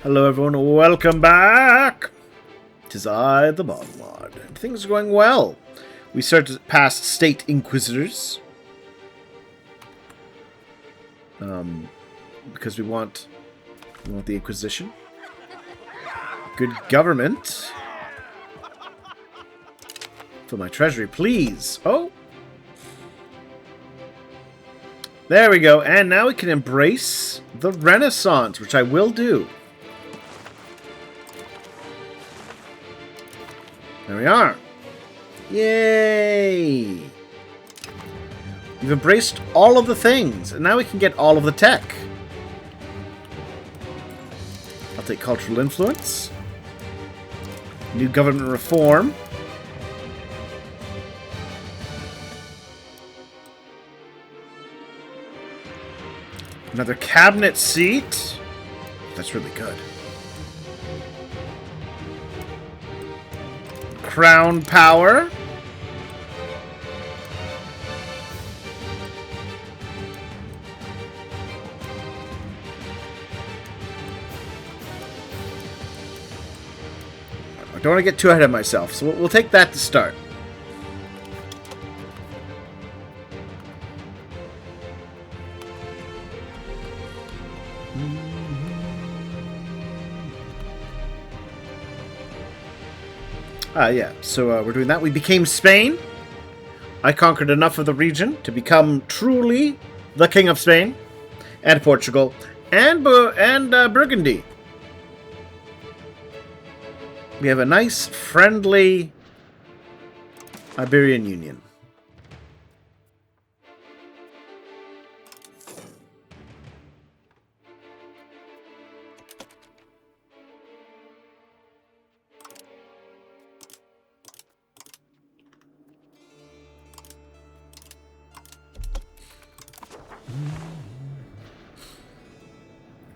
Hello everyone, welcome back! 'Tis I, the BogMod. And things are going well. We started past State Inquisitors. Because we want the Inquisition. Good government. For my treasury, please. Oh! There we go, and now we can embrace the Renaissance, which I will do. There we are. Yay! We've embraced all of the things, and now we can get all of the tech. I'll take cultural influence. New government reform. Another cabinet seat. That's really good. Crown power. I don't want to get too ahead of myself, so we'll take that to start. Yeah, so we're doing that. We became Spain. I conquered enough of the region to become truly the King of Spain and Portugal and Burgundy. We have a nice, friendly Iberian Union.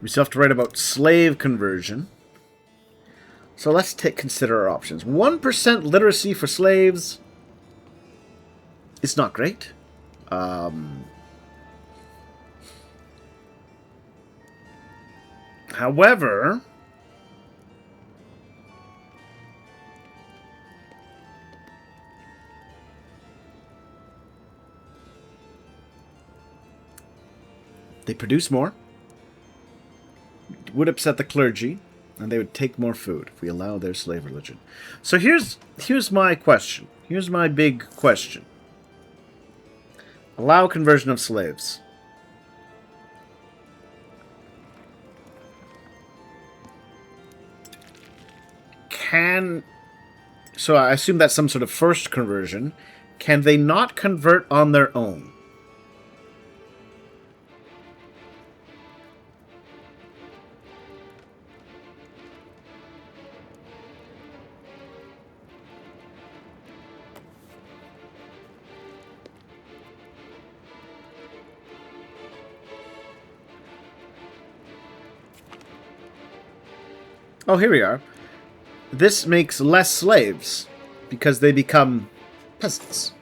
We still have to write about slave conversion. So let's consider our options. 1% literacy for slaves. It's not great. However, they produce more. Would upset the clergy, and they would take more food if we allow their slave religion. So here's my question. Here's my big question. Allow conversion of slaves. So I assume that's some sort of first conversion. Can they not convert on their own? Oh, here we are. This makes less slaves because they become peasants.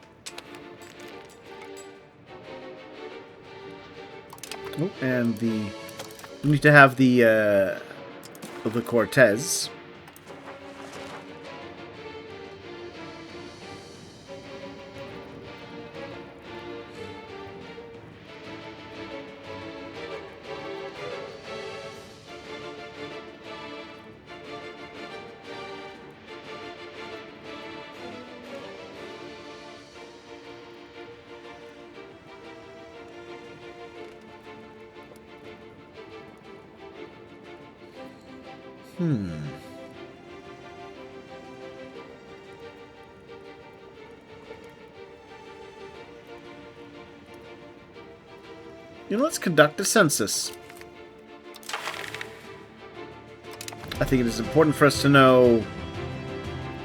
Oh, and we need to have the Cortez. Let's conduct a census. I think it is important for us to know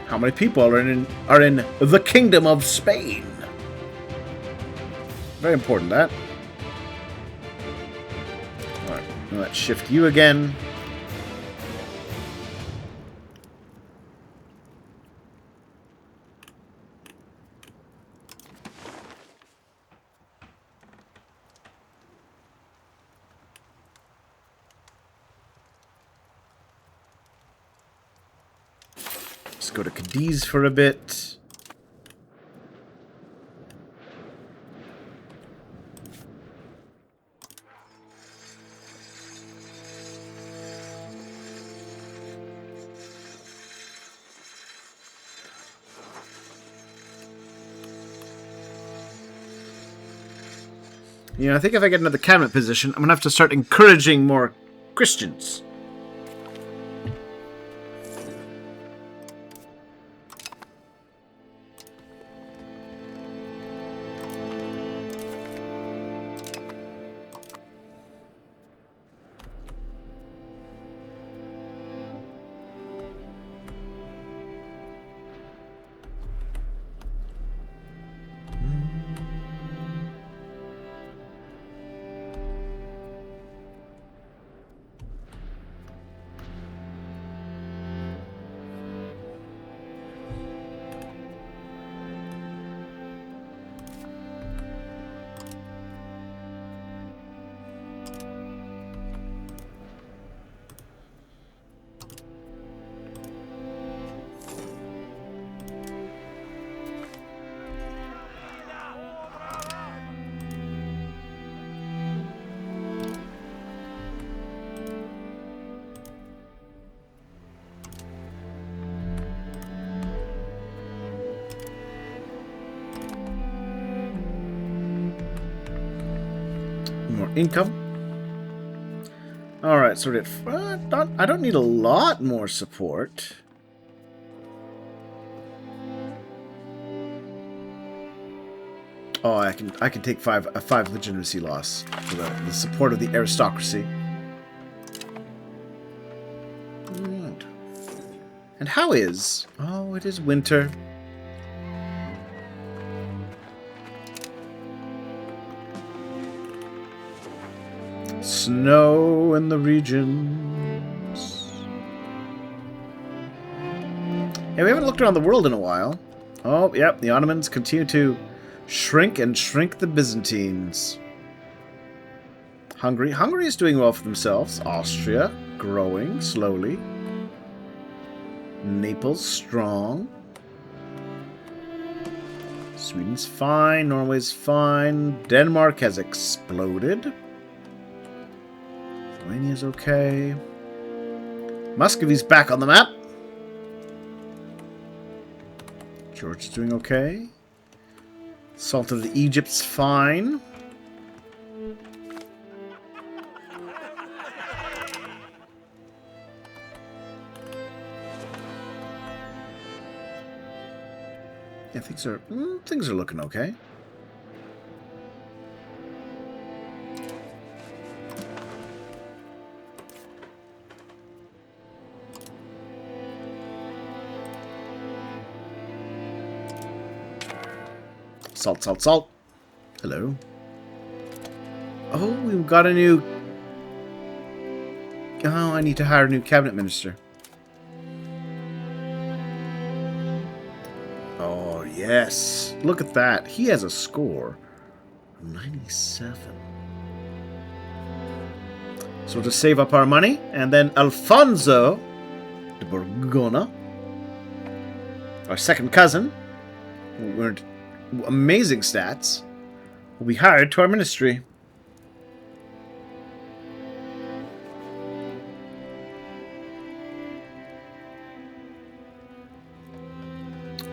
how many people are in the Kingdom of Spain. Very important, that. Alright, let's shift you again. Let's go to Cadiz for a bit. You know, I think if I get another cabinet position, I'm going to have to start encouraging more Christians. More income. Alright, so I don't need a lot more support. Oh, I can take a 5 legitimacy loss for the support of the aristocracy. Right. And how is? Oh, it is winter. Snow in the regions. Yeah, we haven't looked around the world in a while. Oh, yep, the Ottomans continue to shrink and shrink the Byzantines. Hungary is doing well for themselves. Austria, growing slowly. Naples, strong. Sweden's fine. Norway's fine. Denmark has exploded. Lithuania's okay. Muscovy's back on the map. Georgia's doing okay. Salt of the Egypt's fine. Yeah, things are looking okay. Salt, salt, salt. Hello. Oh, we've got a new... Oh, I need to hire a new cabinet minister. Oh, yes. Look at that. He has a score of 97. So we'll just save up our money. And then Alfonso de Borgona, our second cousin, who earned amazing stats, will be hired to our ministry.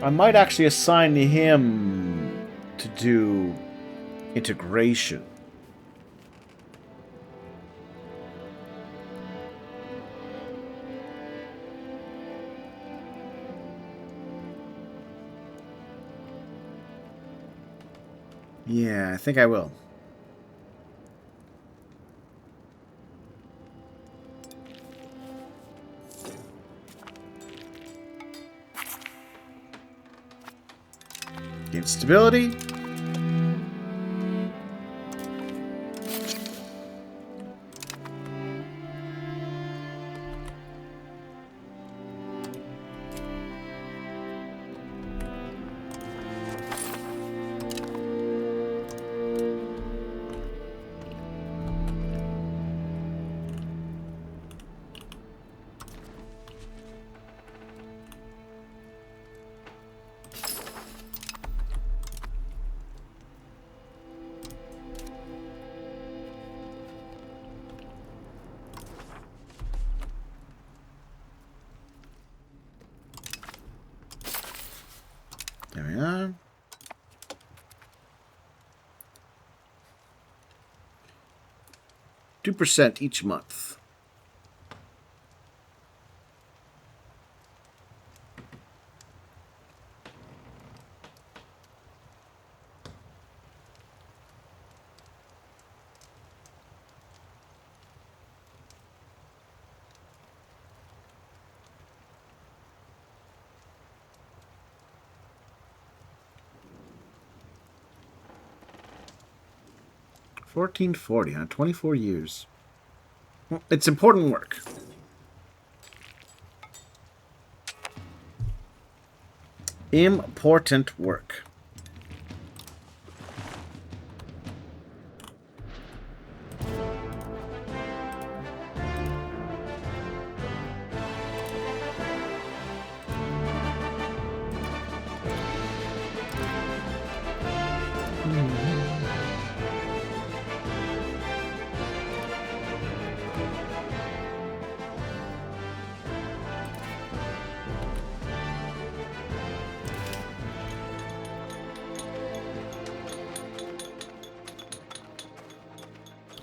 I might actually assign him to do integration. Yeah, I think I will. Gain stability. 2% each month. $14.40 on 24 years. Well, it's important work. Important work.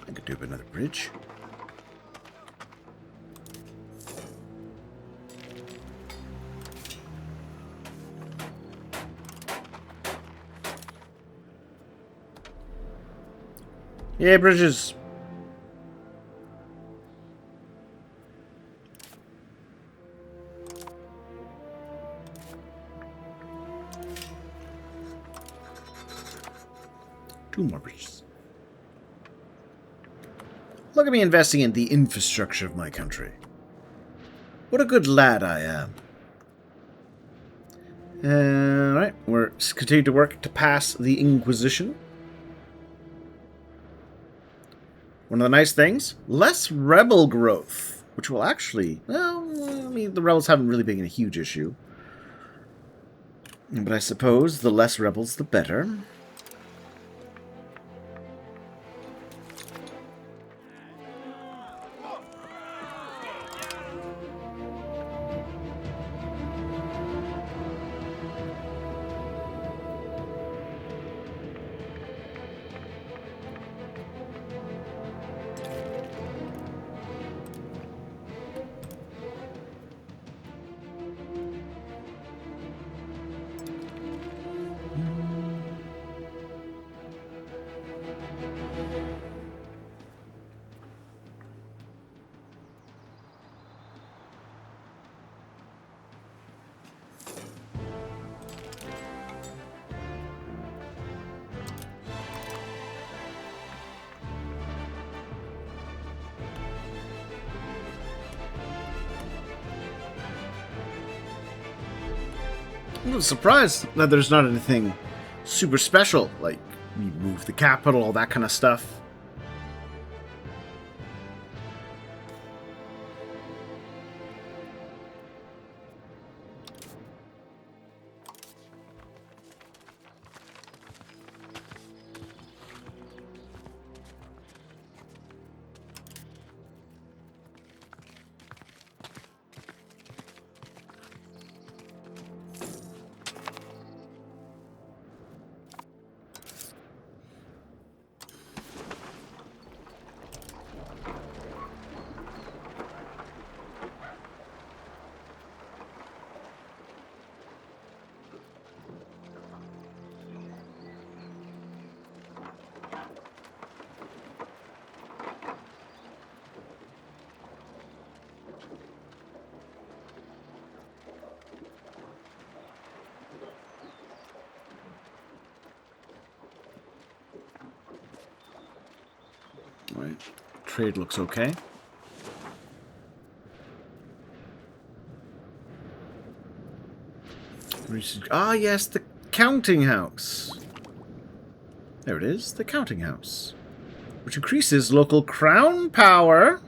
I could do another bridge. Yeah, bridges. Two more bridges. Look at me investing in the infrastructure of my country. What a good lad I am. Alright, we're continuing to work to pass the Inquisition. One of the nice things, less rebel growth, which will actually, well, I mean, the rebels haven't really been a huge issue. But I suppose the less rebels, the better. I'm surprised that there's not anything super special, like you move the capital, all that kind of stuff. Right. Trade looks okay. Ah, yes, the counting house. There it is, the counting house. Which increases local crown power.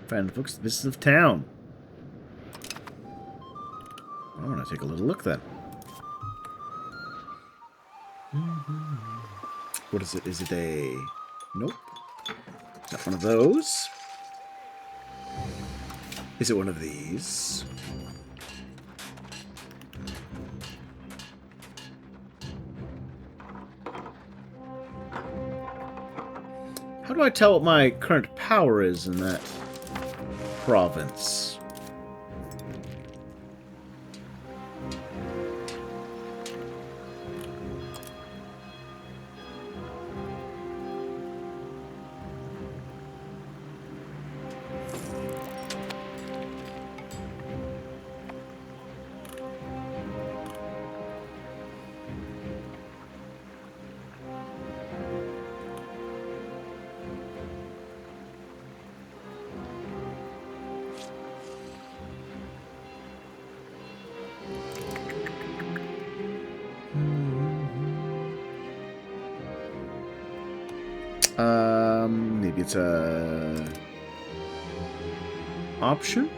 Find books, the business of town. I want to take a little look then. What is it? Is it a... Nope. Is that one of those? Is it one of these? How do I tell what my current power is in that province? Maybe it's a option.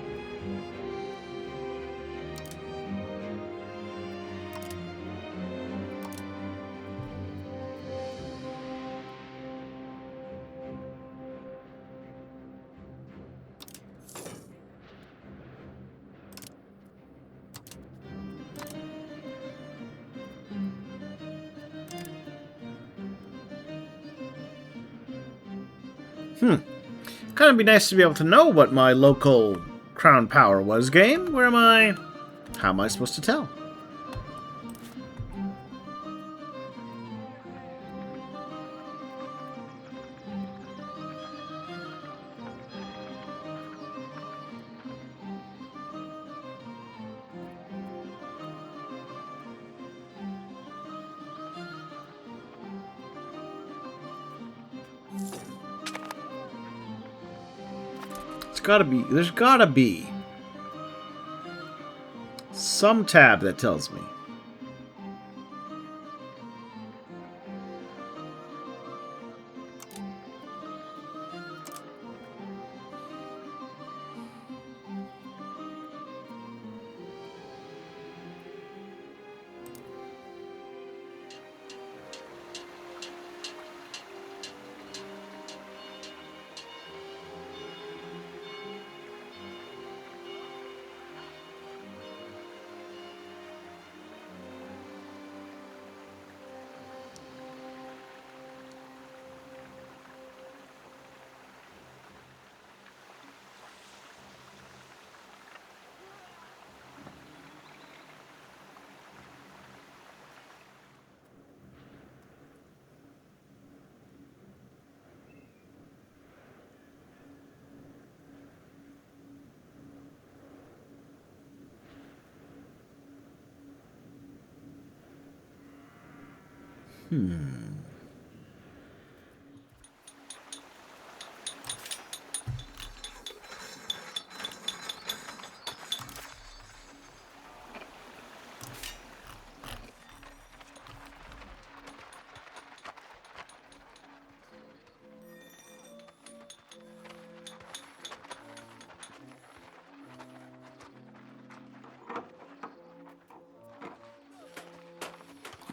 Kind of be nice to be able to know what my local crown power was, game. Where am I? How am I supposed to tell? There's gotta be some tab that tells me.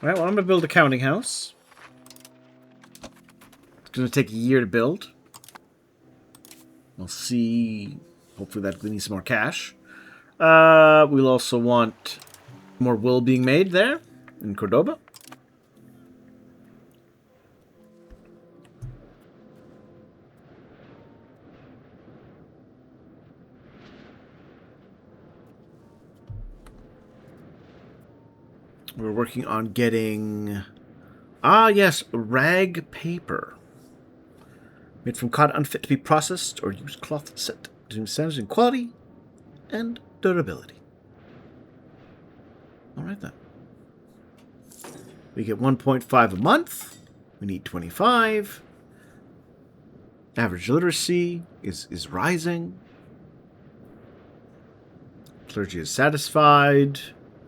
Alright, well, I'm going to build a counting house. It's going to take a year to build. We'll see. Hopefully that we need some more cash. We'll also want more wool being made there in Cordoba. We're working on getting... Ah, yes, rag paper. Made from cotton unfit to be processed or used cloth set between standards in quality and durability. Alright then. We get 1.5 a month. We need 25. Average literacy is rising. Clergy is satisfied.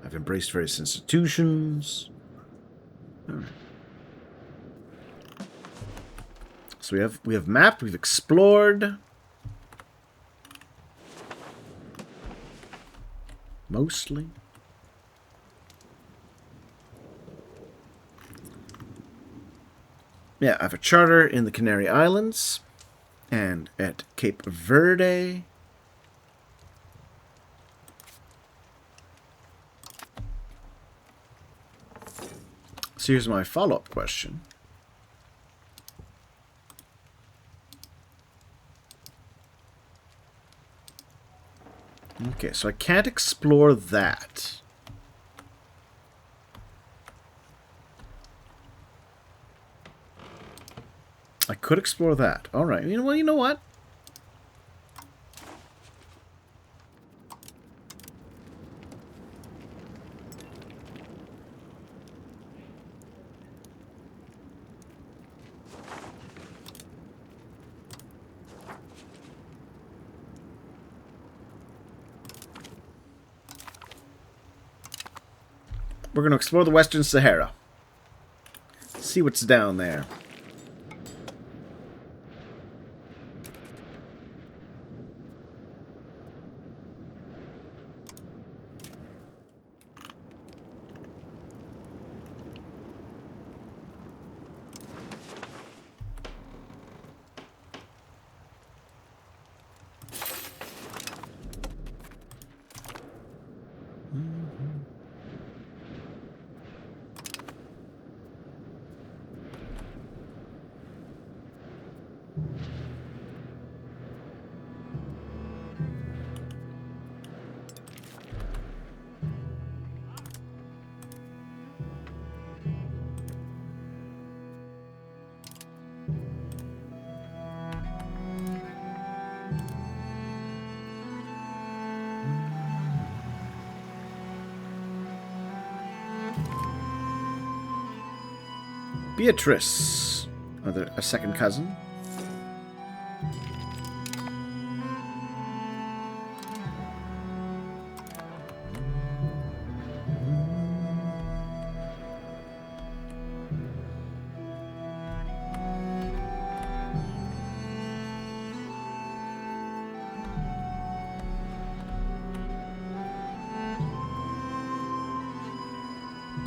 I've embraced various institutions. Alright. So we have mapped, we've explored. Mostly. Yeah, I have a charter in the Canary Islands and at Cape Verde. So here's my follow-up question. Okay, so I can't explore that. I could explore that. All right. Well, you know what? We're going to explore the Western Sahara. See what's down there. Beatrice. A second cousin.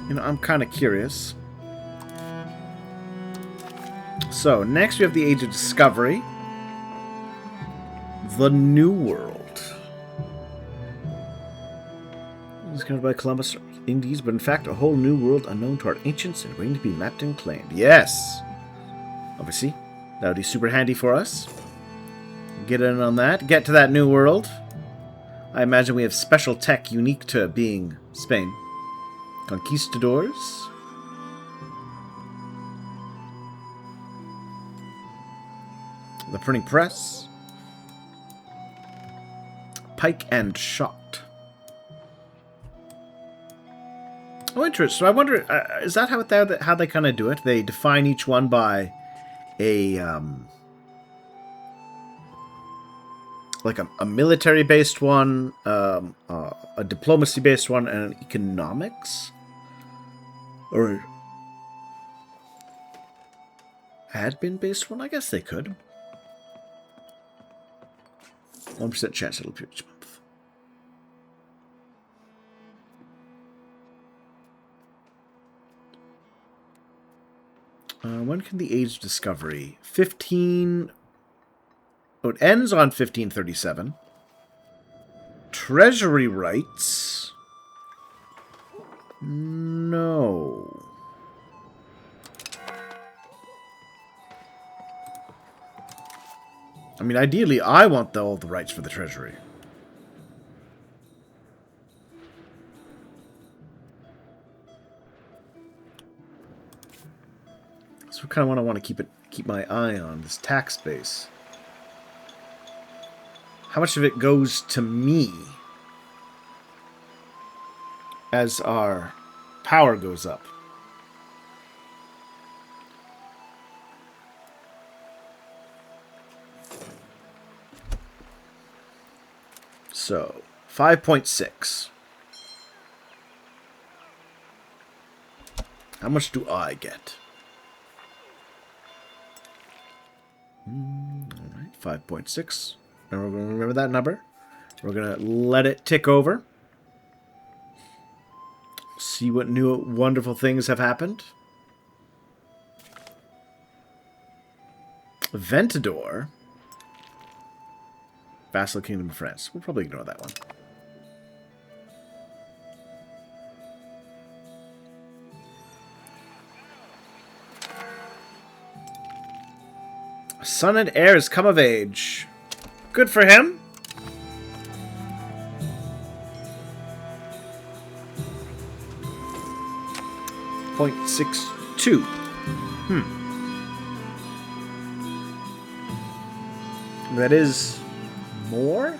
You know, I'm kind of curious. So, next we have the Age of Discovery. The New World. Discovered by Columbus, Indies, but in fact a whole new world unknown to our ancients and waiting to be mapped and claimed. Yes! Obviously, that would be super handy for us. Get in on that. Get to that new world. I imagine we have special tech unique to being Spain. Conquistadors. The printing press. Pike and shot. Oh, interesting. So I wonder, is that how they kind of do it? They define each one by a like a military-based one, a diplomacy-based one, and an economics, or admin-based one. I guess they could. 1% chance it'll appear each month. When can the Age of Discovery? 15... Oh, it ends on 1537. Treasury rights? No. I mean, ideally, I want all the rights for the treasury. So I kind of want to keep my eye on this tax base. How much of it goes to me as our power goes up? So, 5.6. How much do I get? Alright, 5.6. And we're going to remember that number. We're going to let it tick over. See what new wonderful things have happened. Ventador. Vassal Kingdom of France. We'll probably ignore that one. Son and heir has come of age. Good for him. 0.62. That is more?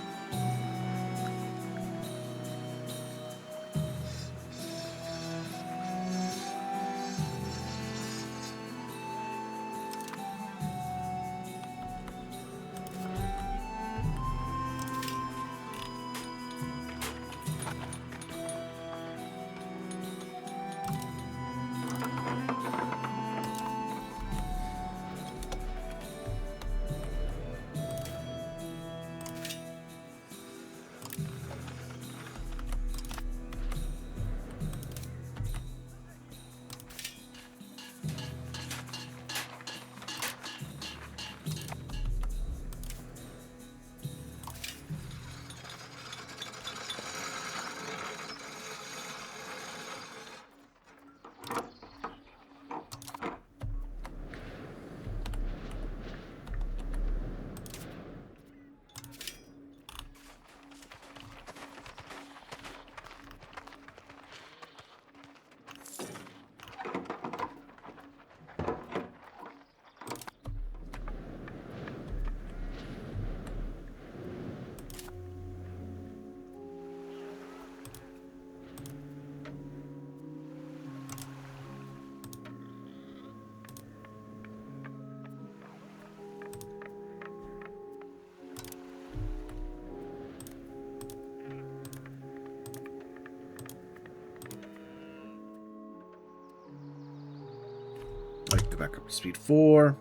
Go back up to speed 4.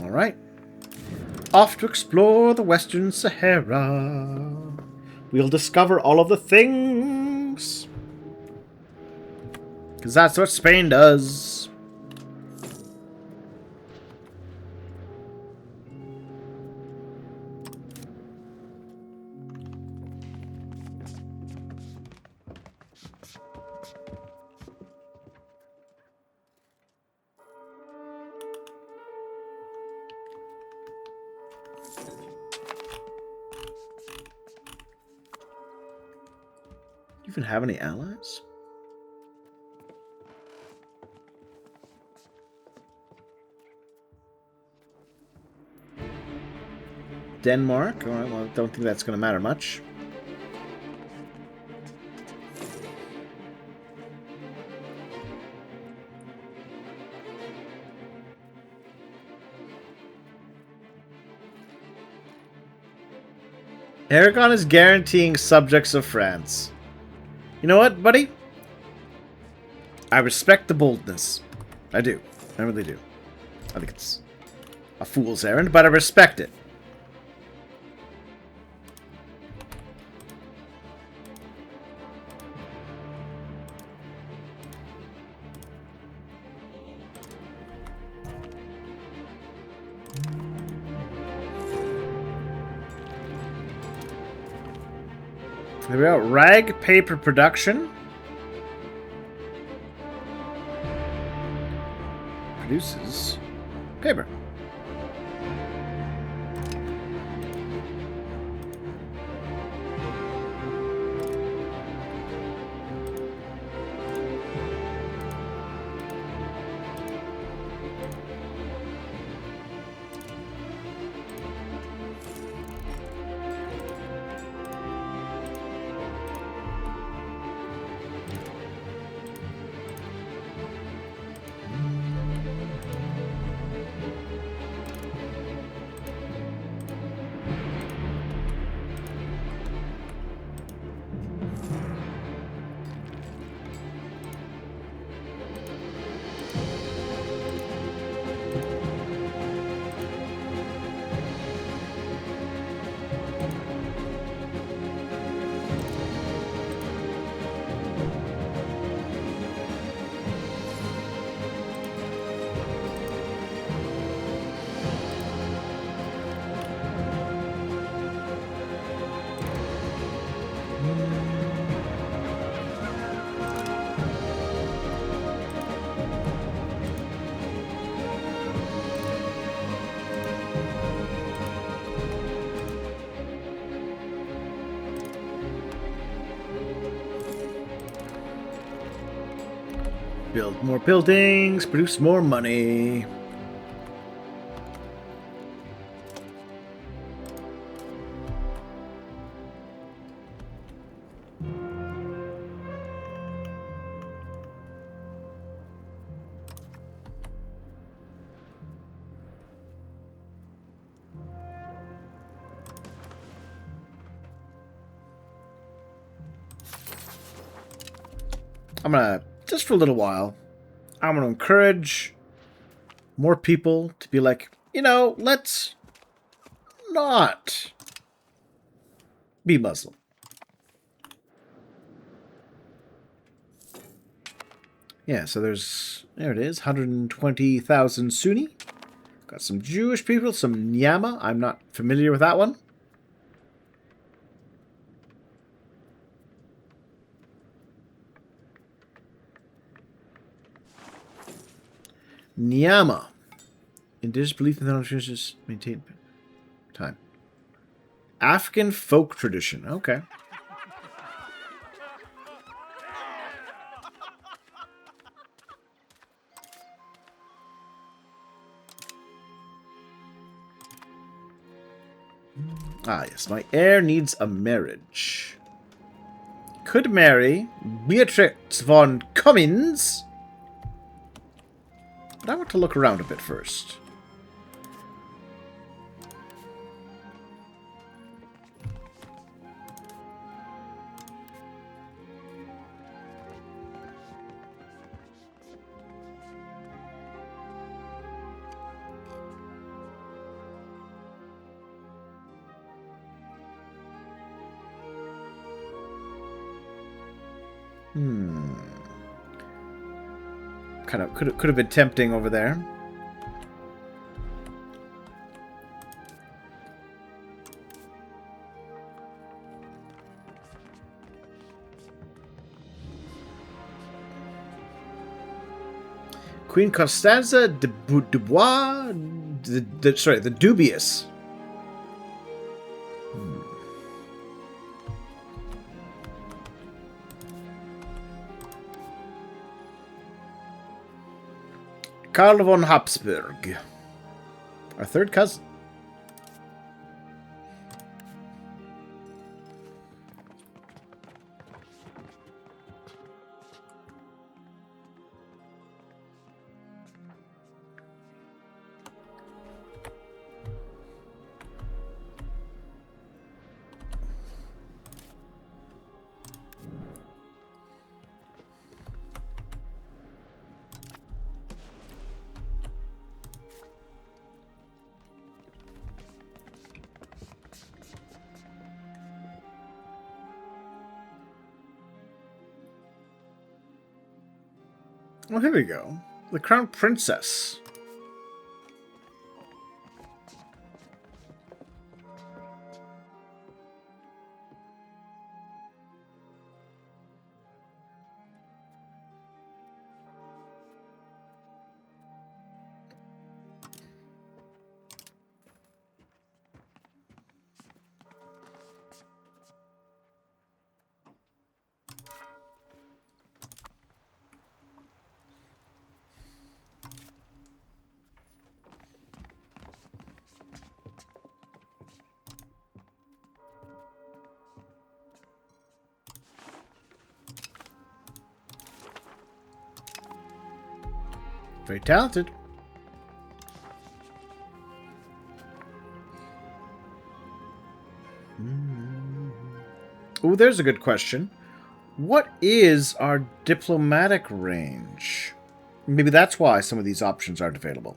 All right. Off to explore the Western Sahara. We'll discover all of the things. Because that's what Spain does. Do you even have any allies? Denmark? All right, well, I don't think that's going to matter much. Aragon is guaranteeing subjects of France. You know what, buddy? I respect the boldness. I do. I really do. I think it's a fool's errand, but I respect it. There we go. Rag paper production. Produces paper. Build more buildings, produce more money. I'm gonna, just for a little while, I'm gonna encourage more people to be like, you know, let's not be Muslim. Yeah, so there it is, 120,000 Sunni. Got some Jewish people, some Nyama. I'm not familiar with that one. Nyama. Indigenous belief in the traditions maintained time. African folk tradition. Okay. Ah, yes. My heir needs a marriage. Could marry Beatrix von Cummins. But I want to look around a bit first. Kind of could have been tempting over there. Queen Constanza de Dubois, the Dubious. Karl von Habsburg, our third cousin. Oh, here we go. The Crown Princess. Very talented. Oh, there's a good question. What is our diplomatic range? Maybe that's why some of these options aren't available.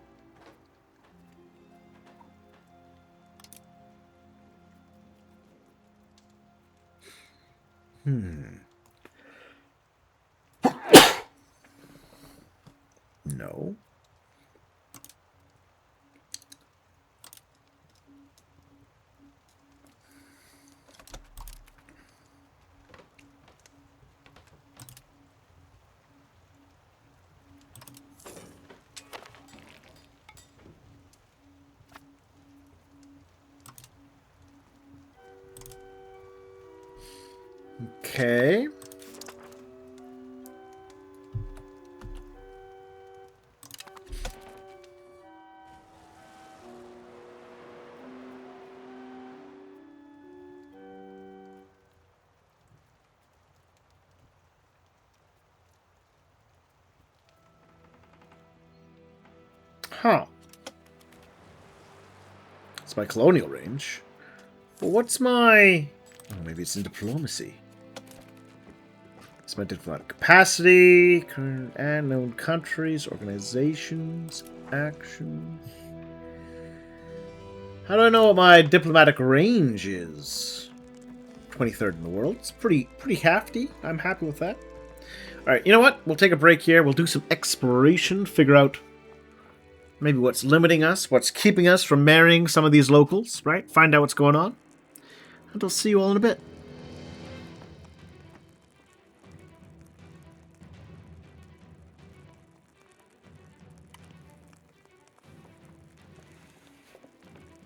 No. Okay. Huh. It's my colonial range. Well, what's my... Oh, maybe it's in diplomacy. It's my diplomatic capacity, current and known countries, organizations, actions. How do I know what my diplomatic range is? 23rd in the world. It's pretty hefty. I'm happy with that. Alright, you know what? We'll take a break here. We'll do some exploration, figure out maybe what's limiting us, what's keeping us from marrying some of these locals, right? Find out what's going on. And I'll see you all in a bit.